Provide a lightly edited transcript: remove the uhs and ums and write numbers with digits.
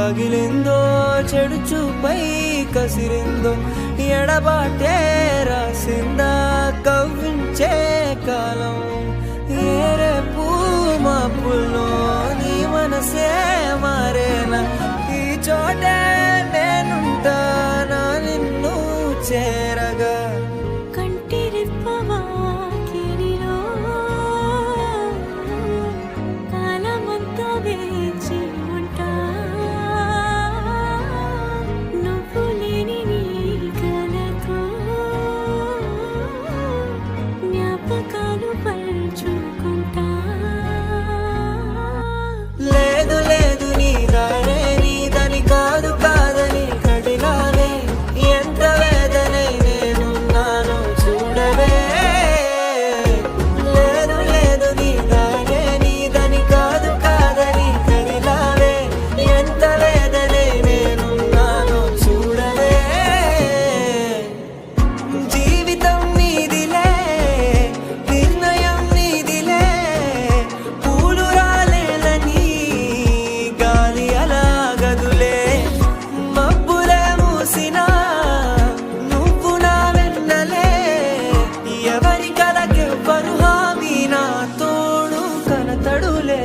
తగిలిందో చెడు చూపై కసిరిందో ఎడబాటే రాసిందా కవ్వించే కాలం ఏరే పూమాపుల్లో నీ మనసే మారేనా ఈ చోటే నేనుంటానా నిన్ను చేరగా లేదు లేదు నీ దారే నీదని కాదు కాదని కడిలానే ఎంత వేదనై నేనున్నాను చూడవే లేదు లేదు నీ దారే నీదని కాదు కాదని కడిలానే ఎంత వేదనై నేనున్నాను చూడవే జీవితం నీదిలే నిర్ణయం నీదిలే పూలు రాలేలని గాలి అలాగదులే మబ్బులే మూసినా నువ్వు నా వెన్నలే ఎవరి కలకెవ్వరు హామీ నా తోడు కనతడులే